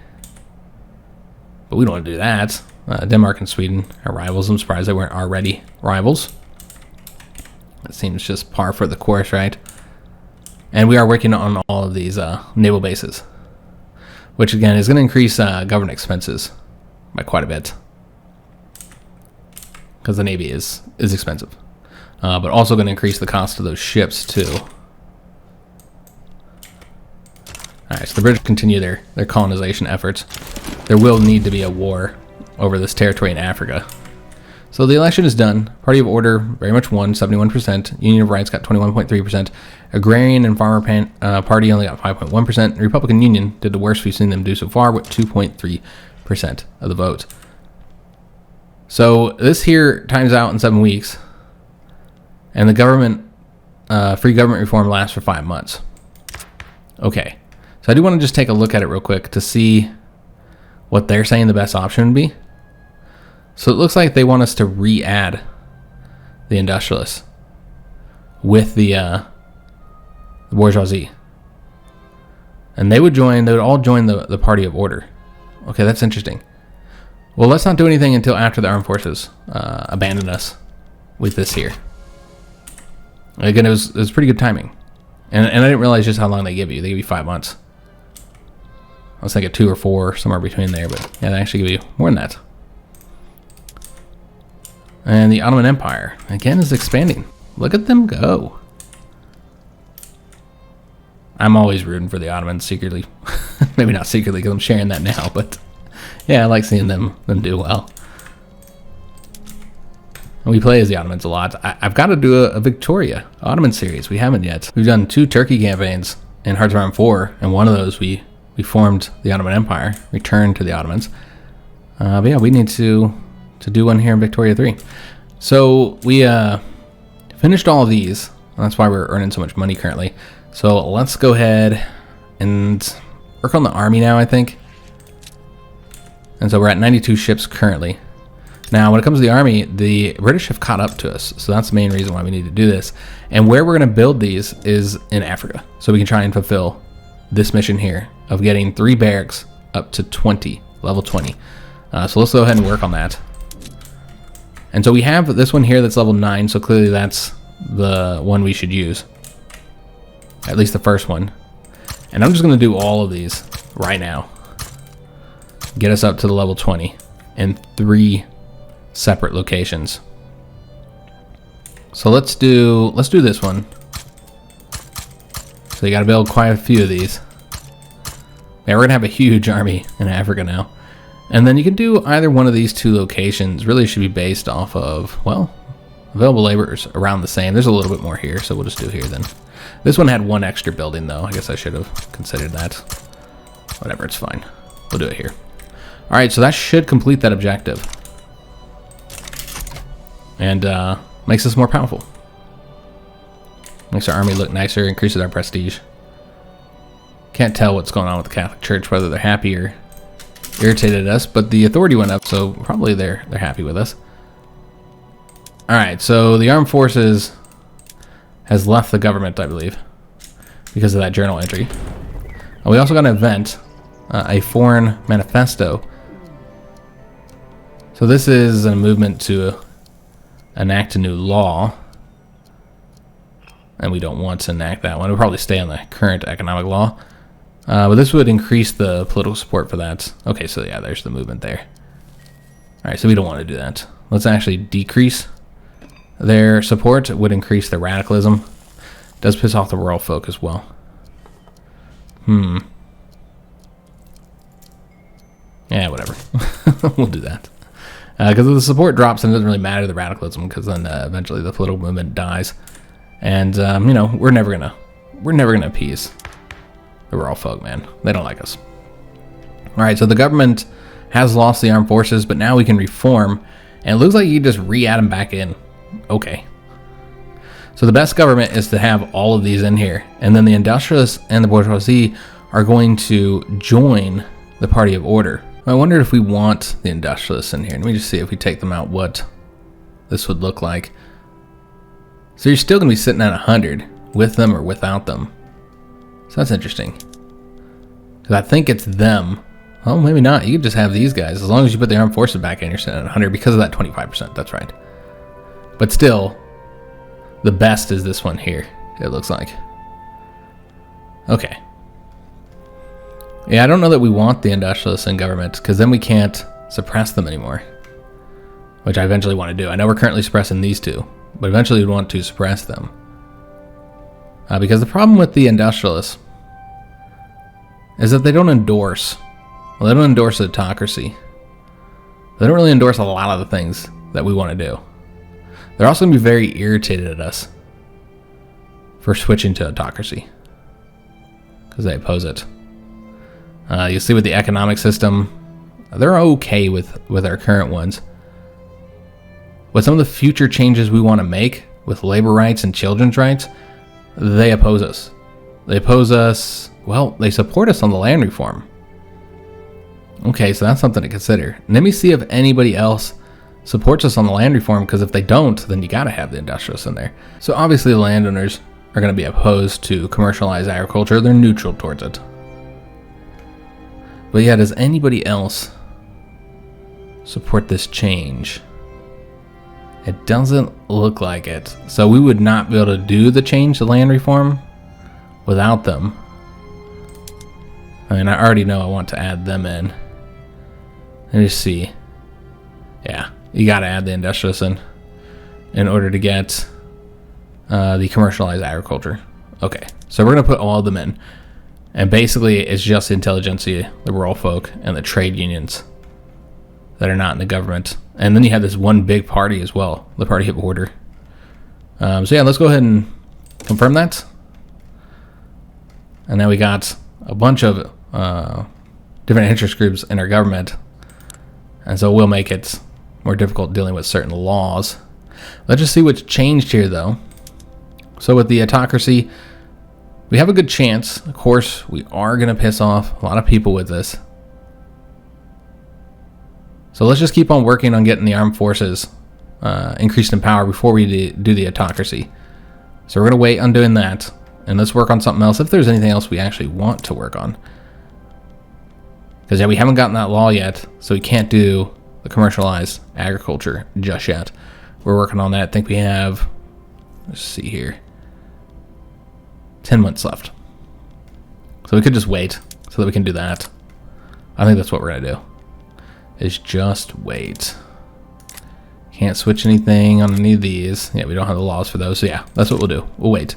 But we don't want to do that. Denmark and Sweden are rivals. I'm surprised they weren't already rivals. It seems just par for the course, right? And we are working on all of these naval bases, which again is going to increase government expenses by quite a bit, because the Navy is expensive. But also going to increase the cost of those ships too. Alright, so the British continue their colonization efforts. There will need to be a war over this territory in Africa. So the election is done. Party of Order very much won, 71%. Union of Rights got 21.3%. Agrarian and Farmer Party only got 5.1%. Republican Union did the worst we've seen them do so far, with 2.3% of the vote. So this here times out in 7 weeks. And the government, free government reform lasts for 5 months. Okay. So I do want to just take a look at it real quick to see what they're saying the best option would be. So it looks like they want us to re-add the industrialists with the bourgeoisie. And they would all join the Party of Order. Okay, that's interesting. Well, let's not do anything until after the armed forces abandon us with this here. Again, it was pretty good timing. And I didn't realize just how long they give you. They give you 5 months. I was thinking 2 or 4, somewhere between there, but yeah, they actually give you more than that. And the Ottoman Empire, again, is expanding. Look at them go. I'm always rooting for the Ottomans secretly. Maybe not secretly, because I'm sharing that now, but yeah, I like seeing them do well. And we play as the Ottomans a lot. I've got to do a Victoria Ottoman series. We haven't yet. We've done 2 Turkey campaigns in Hearts of Iron 4, and one of those we formed the Ottoman Empire, returned to the Ottomans. But yeah, we need to do one here in Victoria 3. So we finished all of these. That's why we're earning so much money currently. So let's go ahead and work on the army now, I think. And so we're at 92 ships currently. Now, when it comes to the army, the British have caught up to us. So that's the main reason why we need to do this. And where we're going to build these is in Africa. So we can try and fulfill this mission here of getting 3 barracks up to 20, level 20. So let's go ahead and work on that. And so we have this one here that's level 9. So clearly that's the one we should use. At least the first one. And I'm just going to do all of these right now. Get us up to the level 20 in 3 separate locations. So let's do this one. So you got to build quite a few of these. Yeah, we're gonna have a huge army in Africa now. And then you can do either one of these 2 locations. Really should be based off of, well, available laborers around the same. There's a little bit more here, so we'll just do here then. This one had 1 extra building though. I guess I should have considered that. Whatever, it's fine. We'll do it here. All right, so that should complete that objective. And makes us more powerful. Makes our army look nicer, increases our prestige. Can't tell what's going on with the Catholic Church, whether they're happy or irritated at us, but the authority went up, so probably they're happy with us. All right, so the armed forces has left the government, I believe, because of that journal entry. And we also got an event, a foreign manifesto. So this is a movement to enact a new law. And we don't want to enact that one. We'll probably stay on the current economic law. But this would increase the political support for that. Okay, so yeah, there's the movement there. All right, so we don't want to do that. Let's actually decrease their support. It would increase their radicalism. It does piss off the royal folk as well. Yeah, whatever. We'll do that. Because if the support drops, then it doesn't really matter the radicalism, because then eventually the political movement dies. And, you know, we're never gonna appease the rural folk, man. They don't like us. Alright, so the government has lost the armed forces, but now we can reform, and it looks like you just re-add them back in. Okay. So the best government is to have all of these in here, and then the industrialists and the bourgeoisie are going to join the party of order. I wondered if we want the industrialists in here. Let me just see if we take them out what this would look like. So you're still going to be sitting at 100 with them or without them. So that's interesting. Because I think it's them. Well, maybe not. You could just have these guys. As long as you put the armed forces back in, you're sitting at 100 because of that 25%. That's right. But still, the best is this one here, it looks like. Okay. Yeah, I don't know that we want the industrialists in government, because then we can't suppress them anymore. Which I eventually want to do. I know we're currently suppressing these two, but eventually we want to suppress them. Because the problem with the industrialists is that they don't endorse. Well, they don't endorse autocracy. They don't really endorse a lot of the things that we want to do. They're also going to be very irritated at us for switching to autocracy, because they oppose it. You see with the economic system, they're okay with our current ones. But some of the future changes we want to make with labor rights and children's rights, they oppose us. They oppose us, well, they support us on the land reform. Okay, so that's something to consider. Let me see if anybody else supports us on the land reform, because if they don't, then you gotta have the industrialists in there. So obviously the landowners are gonna be opposed to commercialized agriculture. They're neutral towards it. But yeah, does anybody else support this change? It doesn't look like it. So we would not be able to do the change, the land reform, without them. I mean, I already know I want to add them in. Let me see. Yeah, you gotta add the industrialists in order to get the commercialized agriculture. Okay, so we're gonna put all of them in. And basically, it's just the intelligentsia, the rural folk, and the trade unions that are not in the government. And then you have this one big party as well, the party of order. So yeah, let's go ahead and confirm that. And now we got a bunch of different interest groups in our government. And so we'll make it more difficult dealing with certain laws. Let's just see what's changed here, though. So with the autocracy, we have a good chance. Of course, we are going to piss off a lot of people with this. So let's just keep on working on getting the armed forces increased in power before we do the autocracy. So we're going to wait on doing that. And let's work on something else if there's anything else we actually want to work on. Because yeah, we haven't gotten that law yet, so we can't do the commercialized agriculture just yet. We're working on that. I think we have, let's see here, 10 months left. So we could just wait so that we can do that. I think that's what we're going to do, is just wait. Can't switch anything on any of these. Yeah, we don't have the laws for those. So yeah, that's what we'll do. We'll wait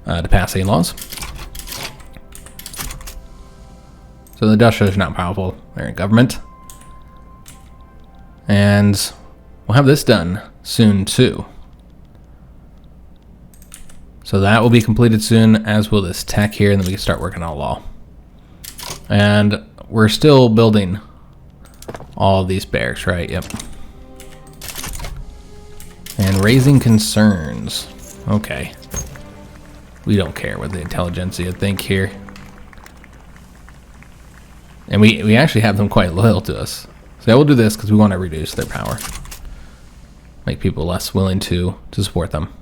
to pass any laws. So the industrialists are not powerful. They're in government. And we'll have this done soon too. So that will be completed soon, as will this tech here, and then we can start working on law. And we're still building all of these barracks, right? Yep. And raising concerns. Okay. We don't care what the intelligentsia think here. And we actually have them quite loyal to us. So I will do this because we want to reduce their power. Make people less willing to support them.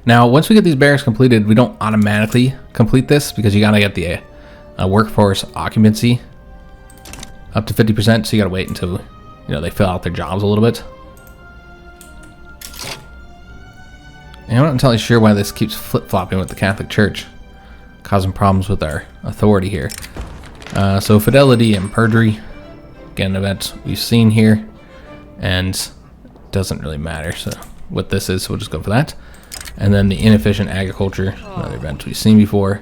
Now, once we get these barracks completed, we don't automatically complete this because you got to get the workforce occupancy up to 50%. So you got to wait until they fill out their jobs a little bit. And I'm not entirely sure why this keeps flip-flopping with the Catholic Church, causing problems with our authority here. So fidelity and perjury, again, an event we've seen here, and it doesn't really matter. So what this is, so we'll just go for that. And then the inefficient agriculture, another event we've seen before.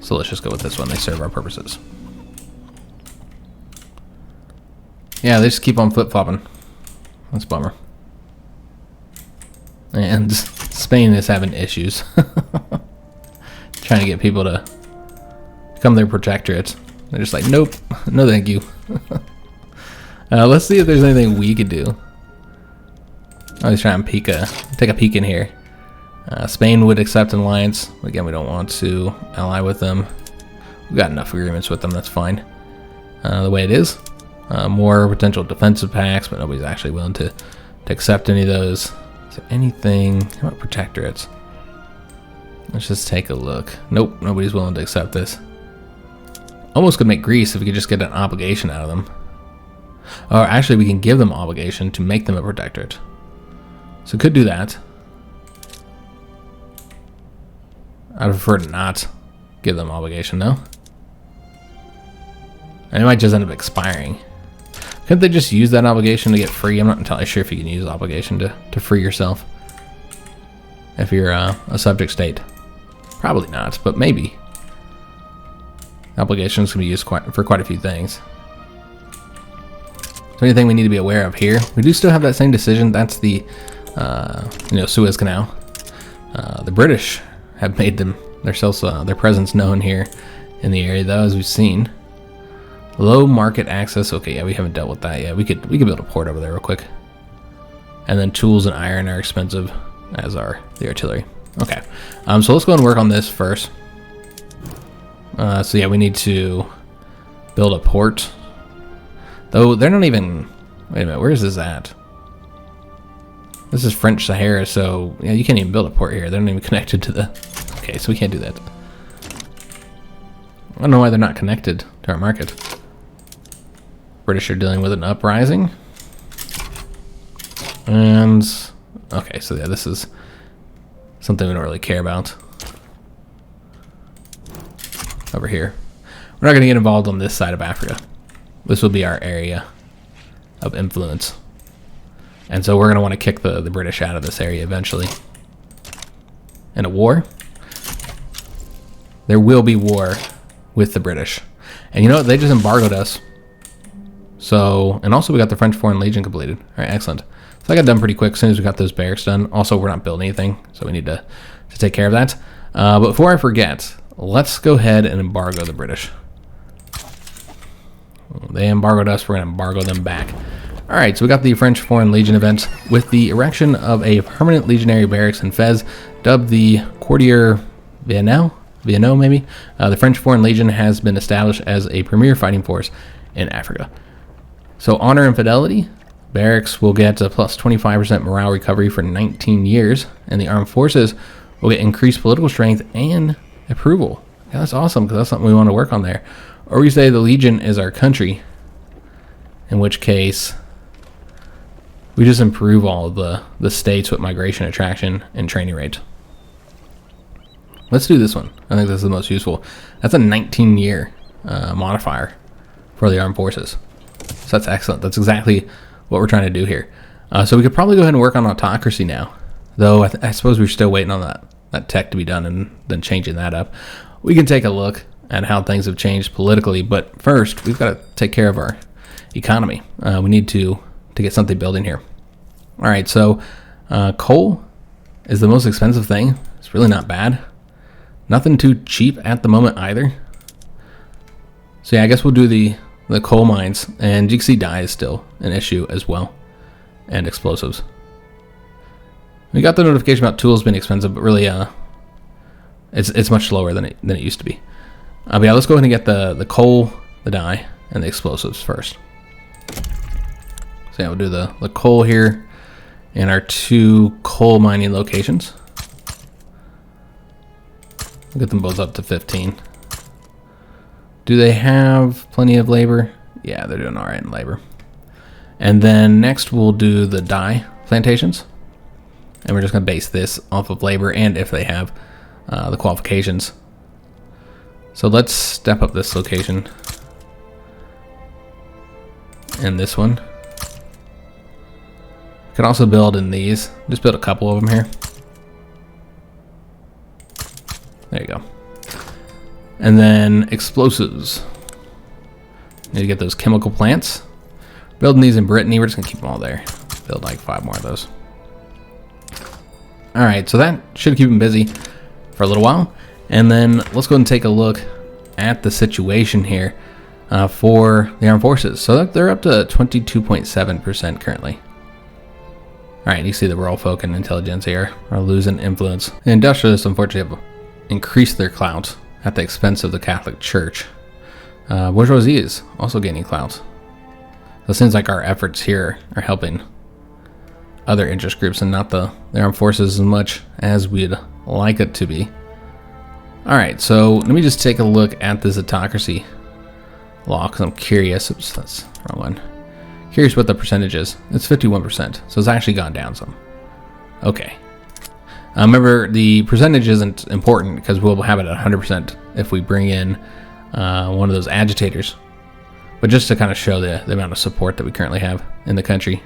So let's just go with this one. They serve our purposes. Yeah, they just keep on flip-flopping. That's a bummer. And Spain is having issues. Trying to get people to become their protectorate. They're just like, nope, no thank you. Let's see if there's anything we could do. I was trying to take a peek in here. Spain would accept an alliance. Again, we don't want to ally with them. We've got enough agreements with them, that's fine. The way it is. More potential defensive pacts, but nobody's actually willing to accept any of those. Is there anything? How about protectorates? Let's just take a look. Nope, nobody's willing to accept this. Almost could make Greece if we could just get an obligation out of them. Or actually, we can give them obligation to make them a protectorate. So could do that. I'd prefer to not give them obligation though. And it might just end up expiring. Couldn't they just use that obligation to get free? I'm not entirely sure if you can use obligation to free yourself. If you're a subject state. Probably not, but maybe. Obligations can be used for quite a few things. Is there anything we need to be aware of here? We do still have that same decision. That's the Suez Canal. The British have made their presence known here in the area, though, as we've seen. Low market access. Okay, yeah, we haven't dealt with that yet. We could build a port over there real quick. And then tools and iron are expensive, as are the artillery. Okay, so let's go and work on this first. So yeah, we need to build a port. Though they're not even. Wait a minute, where is this at? This is French Sahara, so yeah, you can't even build a port here. They're not even connected to the. Okay, so we can't do that. I don't know why they're not connected to our market. British are dealing with an uprising. And okay, so yeah, this is something we don't really care about. Over here. We're not going to get involved on this side of Africa. This will be our area of influence. And so we're going to want to kick the British out of this area eventually. In a war. There will be war with the British. And you know what? They just embargoed us. So, and also we got the French Foreign Legion completed. All right, excellent. So that got done pretty quick as soon as we got those barracks done. Also, we're not building anything, so we need to take care of that. But before I forget, let's go ahead and embargo the British. They embargoed us, we're going to embargo them back. All right, so we got the French Foreign Legion event with the erection of a permanent legionary barracks in Fez, dubbed the Quartier Viennois maybe. The French Foreign Legion has been established as a premier fighting force in Africa. So honor and fidelity, barracks will get a plus 25% morale recovery for 19 years, and the armed forces will get increased political strength and approval. Yeah, that's awesome, because that's something we want to work on there. Or we say the Legion is our country, in which case we just improve all of the states with migration, attraction, and training rate. Let's do this one. I think this is the most useful. That's a 19-year modifier for the armed forces. So that's excellent. That's exactly what we're trying to do here. So we could probably go ahead and work on autocracy now. Though I suppose we're still waiting on that tech to be done and then changing that up. We can take a look at how things have changed politically. But first, we've got to take care of our economy. We need to get something building here. All right, so coal is the most expensive thing. It's really not bad. Nothing too cheap at the moment either. So yeah, I guess we'll do the coal mines, and you can see dye is still an issue as well, and explosives. We got the notification about tools being expensive, but really it's much slower than it used to be. But yeah, let's go ahead and get the coal, the dye, and the explosives first. So yeah, we'll do the coal here in our 2 coal mining locations. We'll get them both up to 15. Do they have plenty of labor? Yeah, they're doing all right in labor. And then next we'll do the dye plantations. And we're just going to base this off of labor and if they have the qualifications. So let's step up this location. And this one. Can also build in these. Just build a couple of them here. There you go. And then explosives. Need to get those chemical plants. building these in Brittany. We're just gonna keep them all there. Build like 5 more of those. All right, so that should keep them busy for a little while. And then let's go and take a look at the situation here for the armed forces. So they're up to 22.7% currently. All right, you see the rural folk and intelligentsia are losing influence. The industrialists, unfortunately, have increased their clout at the expense of the Catholic Church. Bourgeoisie is also gaining clout. So it seems like our efforts here are helping other interest groups and not the armed forces as much as we'd like it to be. All right, so let me just take a look at this autocracy law because I'm curious. Oops, that's the wrong one. Curious what the percentage is. It's 51%, so it's actually gone down some. Okay. Remember, the percentage isn't important because we'll have it at 100% if we bring in one of those agitators. But just to kind of show the amount of support that we currently have in the country.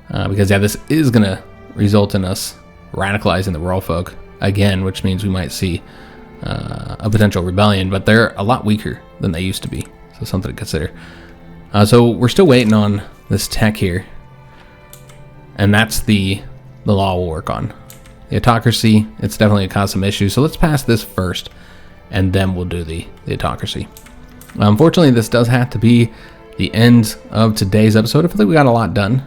Because, yeah, this is going to result in us radicalizing the rural folk again, which means we might see a potential rebellion. But they're a lot weaker than they used to be, so something to consider. So we're still waiting on this tech here, and that's the law we'll work on. The autocracy, it's definitely caused some issues, so let's pass this first, and then we'll do the autocracy. Unfortunately, this does have to be the end of today's episode. I feel like we got a lot done.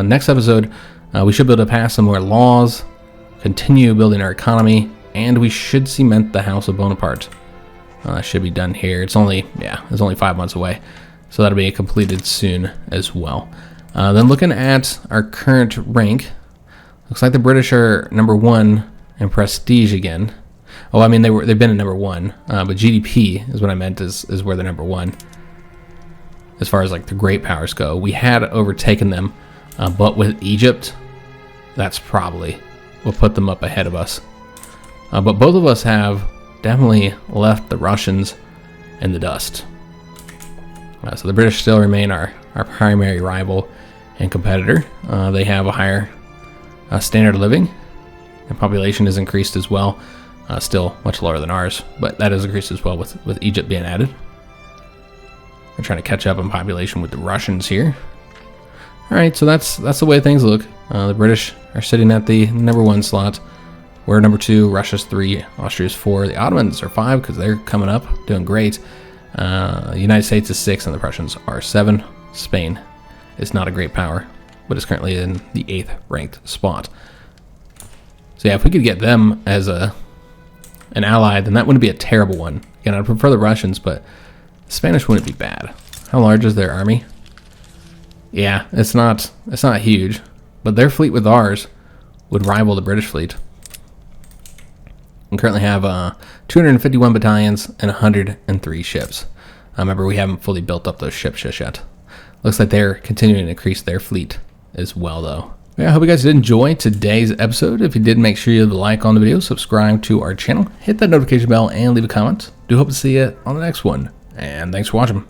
Next episode, we should be able to pass some more laws, continue building our economy, and we should cement the House of Bonaparte. Should be done here. It's only 5 months away. So that'll be completed soon as well. Then looking at our current rank, looks like the British are number 1 in prestige again. Oh, I mean they've been at number 1, but GDP is what I meant is where they're number 1. As far as like the great powers go, we had overtaken them, but with Egypt, that's probably what put them up ahead of us. But both of us have definitely left the Russians in the dust. So the British still remain our primary rival and competitor. They have a higher standard of living, and population has increased as well. Still much lower than ours, but that has increased as well with Egypt being added. We're trying to catch up in population with the Russians here. All right, so that's the way things look. The British are sitting at the number 1 slot. We're number 2, Russia's 3, Austria's 4. The Ottomans are 5 because they're coming up, doing great. The United States is 6 and the Prussians are 7. Spain is not a great power, but is currently in the 8th ranked spot. So yeah, if we could get them as an ally, then that wouldn't be a terrible one. Again, I'd prefer the Russians, but the Spanish wouldn't be bad. How large is their army? Yeah, it's not huge, but their fleet with ours would rival the British fleet. We currently have 251 battalions and 103 ships. Remember, we haven't fully built up those ships just yet. Looks like they're continuing to increase their fleet as well, though. Yeah, I hope you guys did enjoy today's episode. If you did, make sure you leave a like on the video, subscribe to our channel, hit that notification bell, and leave a comment. Do hope to see you on the next one. And thanks for watching.